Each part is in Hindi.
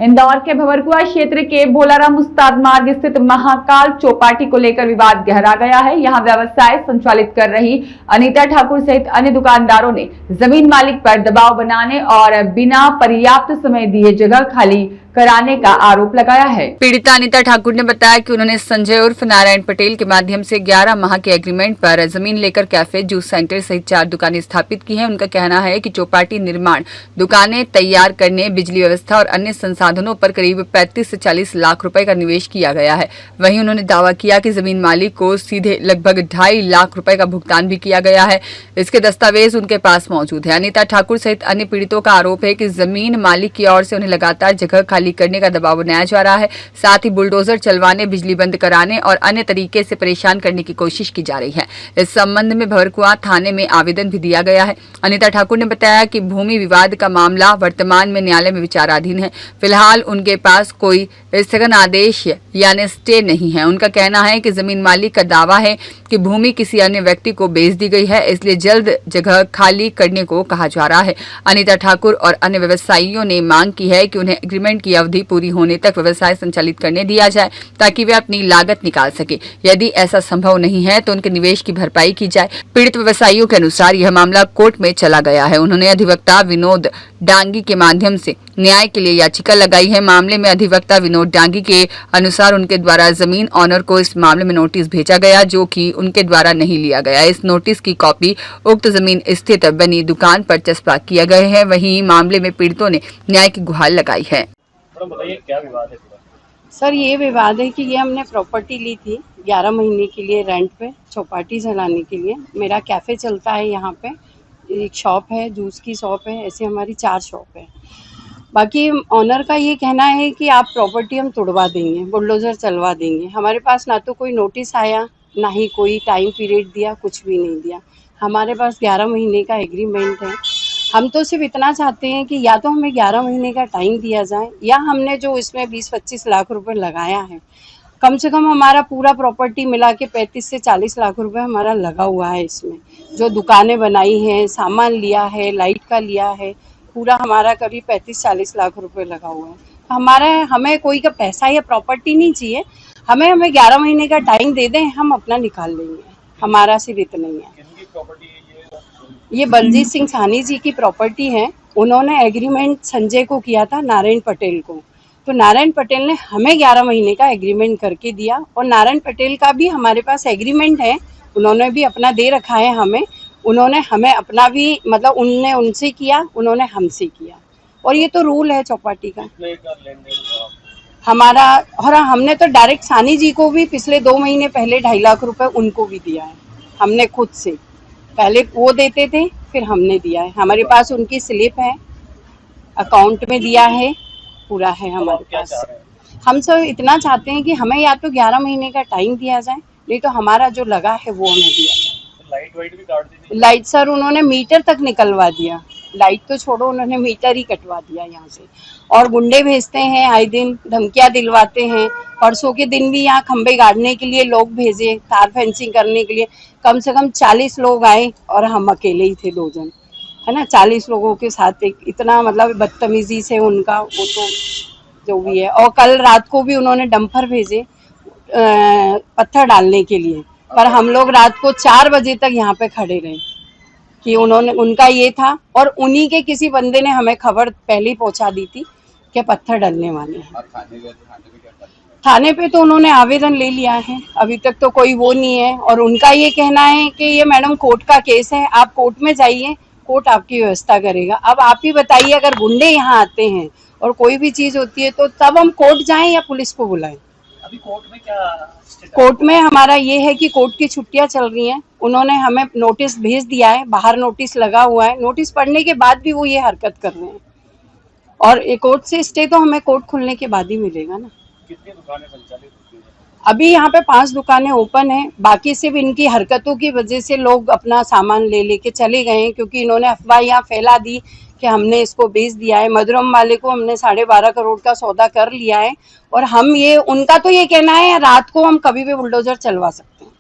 इंदौर के भंवरकुआ क्षेत्र के भोलाराम उस्ताद मार्ग स्थित महाकाल चौपाटी को लेकर विवाद गहरा गया है। यहां व्यवसाय संचालित कर रही अनीता ठाकुर सहित अन्य दुकानदारों ने जमीन मालिक पर दबाव बनाने और बिना पर्याप्त समय दिए जगह खाली कराने का आरोप लगाया है। पीड़िता अनीता ठाकुर ने बताया कि उन्होंने संजय उर्फ नारायण पटेल के माध्यम से 11 माह के एग्रीमेंट पर जमीन लेकर कैफे, जूस सेंटर सहित 4 दुकानें स्थापित की हैं। उनका कहना है कि चौपाटी निर्माण, दुकानें तैयार करने, बिजली व्यवस्था और अन्य संसाधनों पर करीब 35 से 40 लाख रुपए का निवेश किया गया है। वहीं उन्होंने दावा किया कि जमीन मालिक को सीधे लगभग 2.5 लाख रुपए का भुगतान भी किया गया है। इसके दस्तावेज उनके पास मौजूद है। अनीता ठाकुर सहित अन्य पीड़ितों का आरोप है कि जमीन मालिक की ओर से उन्हें लगातार जगह खाली करने का दबाव बनाया जा रहा है। साथ ही बुलडोजर चलवाने, बिजली बंद कराने और अन्य तरीके से परेशान करने की कोशिश की जा रही है। इस संबंध में भंवरकुआ थाने में आवेदन भी दिया गया है। अनीता ठाकुर ने बताया कि भूमि विवाद का मामला वर्तमान में न्यायालय में विचाराधीन है। फिलहाल उनके पास कोई स्थगन आदेश यानी स्टे नहीं है। उनका कहना है कि जमीन मालिक का दावा है कि भूमि किसी अन्य व्यक्ति को बेच दी गई है, इसलिए जल्द जगह खाली करने को कहा जा रहा है। अनीता ठाकुर और अन्य व्यवसायियों ने मांग की है कि उन्हें एग्रीमेंट की अवधि पूरी होने तक व्यवसाय संचालित करने दिया जाए ताकि वे अपनी लागत निकाल सके। यदि ऐसा संभव नहीं है तो उनके निवेश की भरपाई की जाए। पीड़ित व्यवसायियों के अनुसार यह मामला कोर्ट में चला गया है। उन्होंने अधिवक्ता विनोद डांगी के माध्यम से न्याय के लिए याचिका लगाई है। मामले में अधिवक्ता विनोद डांगी के अनुसार उनके द्वारा जमीन ऑनर को इस मामले में नोटिस भेजा गया, जो कि उनके द्वारा नहीं लिया गया। इस नोटिस की कॉपी उक्त जमीन स्थित बनी दुकान पर चस्पा किया गया है। वहीं मामले में पीड़ितों ने न्याय की गुहार लगाई है। बताइए क्या विवाद है? सर, ये विवाद है कि ये हमने प्रॉपर्टी ली थी 11 महीने के लिए रेंट पे, चौपाटी चलाने के लिए। मेरा कैफ़े चलता है यहाँ पे, एक शॉप है, जूस की शॉप है, ऐसे हमारी 4 शॉप है। बाकी ऑनर का ये कहना है कि आप प्रॉपर्टी हम तुड़वा देंगे, बुलडोज़र चलवा देंगे। हमारे पास ना तो कोई नोटिस आया, ना ही कोई टाइम पीरियड दिया, कुछ भी नहीं दिया। हमारे पास 11 महीने का एग्रीमेंट है। हम तो सिर्फ इतना चाहते हैं कि या तो हमें 11 महीने का टाइम दिया जाए, या हमने जो इसमें 20-25 लाख रुपए लगाया है, कम से कम हमारा पूरा प्रॉपर्टी मिला के 35 से 40 लाख रुपए हमारा लगा हुआ है। इसमें जो दुकानें बनाई हैं, सामान लिया है, लाइट का लिया है, पूरा हमारा करीब 35-40 लाख रुपए लगा हुआ है। हमें कोई का पैसा या प्रॉपर्टी नहीं चाहिए, हमें 11 महीने का टाइम दे दें, हम अपना निकाल लेंगे। हमारा सिर्फ इतना ही है। ये बलजीत सिंह साहनी जी की प्रॉपर्टी है। उन्होंने एग्रीमेंट संजय को किया था, नारायण पटेल को। तो नारायण पटेल ने हमें 11 महीने का एग्रीमेंट करके दिया, और नारायण पटेल का भी हमारे पास एग्रीमेंट है। उन्होंने भी अपना दे रखा है हमें। उन्होंने हमें अपना भी, मतलब उनने उनसे किया, उन्होंने हमसे किया। और ये तो रूल है चौपाटी का हमारा। और हमने तो डायरेक्ट साहनी जी को भी पिछले 2 महीने पहले 2.5 लाख रुपए उनको भी दिया है। हमने खुद से, पहले वो देते थे, फिर हमने दिया है। हमारे पास उनकी स्लिप है, अकाउंट में दिया है, पूरा है हमारे पास। हम सब इतना चाहते हैं कि हमें या तो 11 महीने का टाइम दिया जाए, नहीं तो हमारा जो लगा है वो हमें दिया जाए। लाइट वाइट भी काट दी थी? लाइट सर उन्होंने मीटर तक निकलवा दिया। लाइट तो छोड़ो, उन्होंने मीटर ही कटवा दिया यहाँ से। और गुंडे भेजते हैं, आए दिन धमकियाँ दिलवाते हैं। परसों के दिन भी यहाँ खंबे गाड़ने के लिए लोग भेजे, तार फेंसिंग करने के लिए। कम से कम 40 लोग आए और हम अकेले ही थे 2 जन, है ना। 40 लोगों के साथ एक इतना, मतलब बदतमीजी से उनका, वो तो जो भी है। और कल रात को भी उन्होंने डंपर भेजे पत्थर डालने के लिए, पर हम लोग रात को 4 बजे तक यहाँ पे खड़े रहे कि उनका ये था। और उन्हीं के किसी बंदे ने हमें खबर पहले ही पहुंचा दी थी कि पत्थर डलने वाले हैं। थाने पे तो उन्होंने आवेदन ले लिया है, अभी तक तो कोई वो नहीं है। और उनका ये कहना है कि ये मैडम कोर्ट का केस है, आप कोर्ट में जाइए, कोर्ट आपकी व्यवस्था करेगा। अब आप ही बताइए, अगर गुंडे यहाँ आते हैं और कोई भी चीज होती है तो तब हम कोर्ट जाएं या पुलिस को बुलाएं? अभी कोर्ट में क्या? कोर्ट में हमारा ये है कि कोर्ट की छुट्टियां चल रही हैं। उन्होंने हमें नोटिस भेज दिया है, बाहर नोटिस लगा हुआ है। नोटिस पढ़ने के बाद भी वो ये हरकत कर रहे हैं। और कोर्ट से स्टे तो हमें कोर्ट खुलने के बाद ही मिलेगा ना। कितनी दुकानें संचालित होती हैं? अभी यहाँ पे 5 दुकानें ओपन हैं। बाकी सिर्फ इनकी हरकतों की वजह से लोग अपना सामान ले लेके चले गए हैं, क्योंकि इन्होंने अफवाह यहाँ फैला दी कि हमने इसको बेच दिया है। मधुरम वाले को हमने 12.5 करोड़ का सौदा कर लिया है। और हम ये, उनका तो ये कहना है रात को हम कभी भी बुलडोजर चलवा सकते हैं।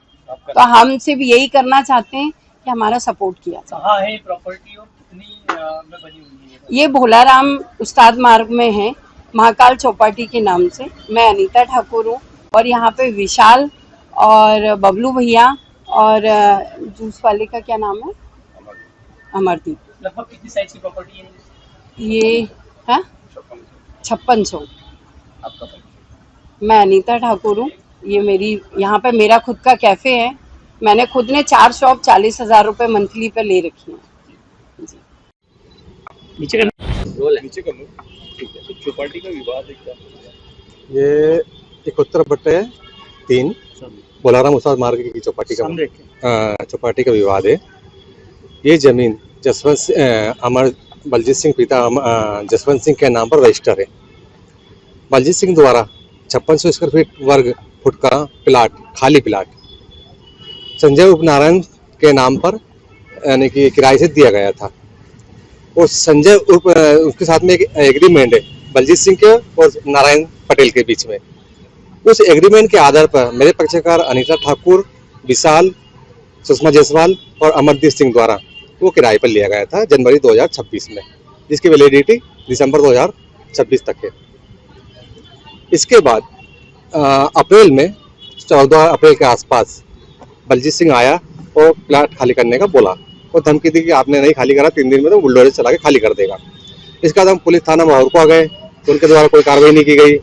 तो हम सिर्फ यही करना चाहते हैं कि हमारा सपोर्ट किया जाए। कहाँ है प्रॉपर्टी और कितनी में बनी हुई है? ये भोलाराम उस्ताद मार्ग में है, महाकाल चौपाटी के नाम से। मैं अनीता ठाकुर हूँ और यहाँ पे विशाल और बबलू भैया और जूस वाले का क्या नाम है, अमरदीप। लगभग कितनी साइज की प्रॉपर्टी है ये है 5600। आपका परिचय? मैं अनीता ठाकुर हूँ। ये मेरी यहाँ पे मेरा खुद का कैफे है। मैंने खुद ने 4 शॉप 40,000 रुपये मंथली पे ले रखी है। नीचे कर नीचे कर लो। ठीक है, तो चौपाटी का विवाद है क्या? ये 71/3 बोलाराम मुसाद मार्ग की चौपाटी का विवाद है। ये जमीन अमर बलजीत सिंह पिता जसवंत सिंह के नाम पर रजिस्टर है। बलजीत सिंह द्वारा 5600 स्क्वायर फीट वर्ग फुट का प्लाट, खाली प्लाट संजय उर्फ नारायण के नाम पर यानी कि किराए से दिया गया था। और संजय उर्फ उसके साथ में एक एग्रीमेंट है बलजीत सिंह के और नारायण पटेल के बीच में। उस एग्रीमेंट के आधार पर मेरे पक्षकार अनीता ठाकुर, विशाल, सुषमा जायसवाल और अमरदीप सिंह द्वारा वो किराए पर लिया गया था जनवरी 2026 में, जिसकी वैलिडिटी दिसंबर 2026 तक है। इसके बाद अप्रैल में 14 अप्रैल के आसपास बलजीत सिंह आया और प्लाट खाली करने का बोला और धमकी दी कि आपने नहीं खाली करा 3 दिन में तो बुलडोजर चला के खाली कर देगा। इसके बाद हम पुलिस थाना माहौर आ गए तो उनके द्वारा कोई कार्रवाई नहीं की गई।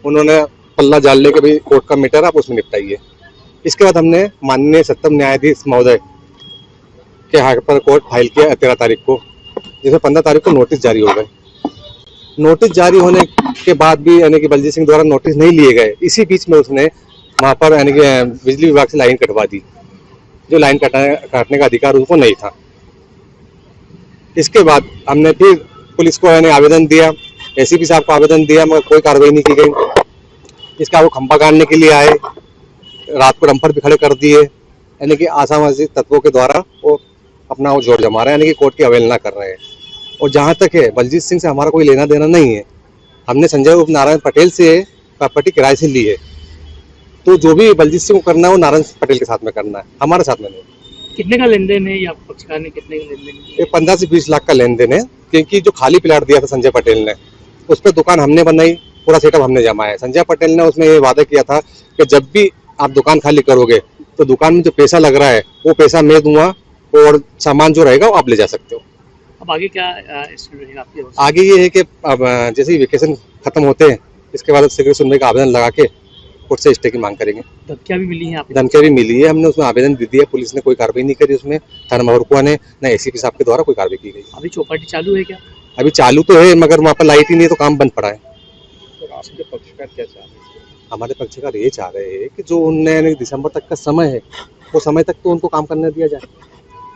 उन्होंने पल्ला जाल के भी कोर्ट का मैटर आप उसमें निपटाइए। इसके बाद हमने माननीय सप्तम न्यायाधीश महोदय के हाथ पर कोर्ट फाइल किया 13 तारीख को, जिसमें 15 तारीख को नोटिस जारी हो गए। नोटिस जारी होने के बाद भी यानी कि बलजीत सिंह द्वारा नोटिस नहीं लिए गए। इसी बीच में उसने वहाँ पर यानी कि बिजली विभाग से लाइन कटवा दी, जो लाइन काटने का अधिकार उसको नहीं था। इसके बाद हमने फिर पुलिस को यानी आवेदन दिया, एसीपी साहब को आवेदन दिया, मगर कोई कार्रवाई नहीं की गई। इसका वो खंभा गाड़ने के लिए आए, रात को डंपर भी खड़े कर दिए, यानी कि असामाजिक तत्वों के द्वारा वो अपना वो जोर जमा रहे हैं, यानी कि कोर्ट की अवहेलना कर रहे हैं। और जहाँ तक है बलजीत सिंह से हमारा कोई लेना देना नहीं है। हमने संजय उर्फ नारायण पटेल से प्रॉपर्टी किराए से ली है, तो जो भी बलजीत सिंह को करना है वो नारायण पटेल के साथ में करना है, हमारे साथ में नहीं। कितने का लेन देन है या पक्षकार ने कितने का लेन देन किया? ये 15 से 20 लाख का लेन देन है, क्योंकि जो खाली प्लाट दिया था संजय पटेल ने, उस पर दुकान हमने बनाई, पूरा सेटअप हमने जमाया है। संजय पटेल ने उसमें ये वादा किया था कि जब भी आप दुकान खाली करोगे तो दुकान में जो पैसा लग रहा है वो पैसा मैं दूंगा और सामान जो रहेगा वो आप ले जा सकते हो। अब आगे क्या रहेगा आपकी? आगे ये है कि अब जैसे ही वेकेशन खत्म होते हैं इसके बाद शीघ्र सुनवाई का आवेदन लगा के कोर्ट से स्टे की मांग करेंगे। धमकियां भी मिली हैं आपको? धमकियां भी मिली है, हमने उसमें आवेदन दे दिया, पुलिस ने कोई कार्रवाई नहीं करी उसमें, थाना माहौर ने न एसीपी साहब के द्वारा कोई कार्रवाई की गई। अभी चौपाटी चालू है क्या? अभी चालू तो है, मगर वहाँ पर लाइट ही नहीं है तो काम बंद पड़ा है। तो आपके पक्षकार क्या चाह रहे हैं? हमारे पक्षकार ये चाह रहे हैं कि जो उनने दिसंबर तक का समय है वो समय तक तो उनको काम करने दिया जाए।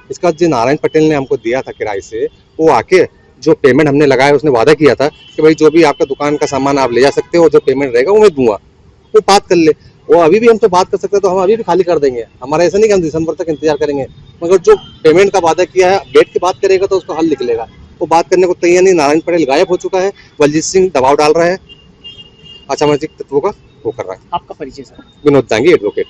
इसका जो नारायण पटेल ने हमको दिया था किराए से, वो आके जो पेमेंट हमने लगाया उसने वादा किया था कि भाई जो भी आपका दुकान का सामान आप ले जा सकते हो, जो पेमेंट रहेगा वो मैं दूंगा, वो बात कर ले। वो अभी भी हमसे बात कर सकते हैं तो हम अभी भी खाली कर देंगे। हमारा ऐसा नहीं कि हम दिसंबर तक इंतजार करेंगे, मगर जो पेमेंट का वादा किया है डेट की बात करेगा तो उसका हल निकलेगा। वो बात करने को तैयार नहीं। नारायण पटेल गायब हो चुका है, बलजीत सिंह दबाव डाल रहा है, असामाजिक तत्वों का वो कर रहा है। आपका परिचय सर? विनोद दांगी, एडवोकेट।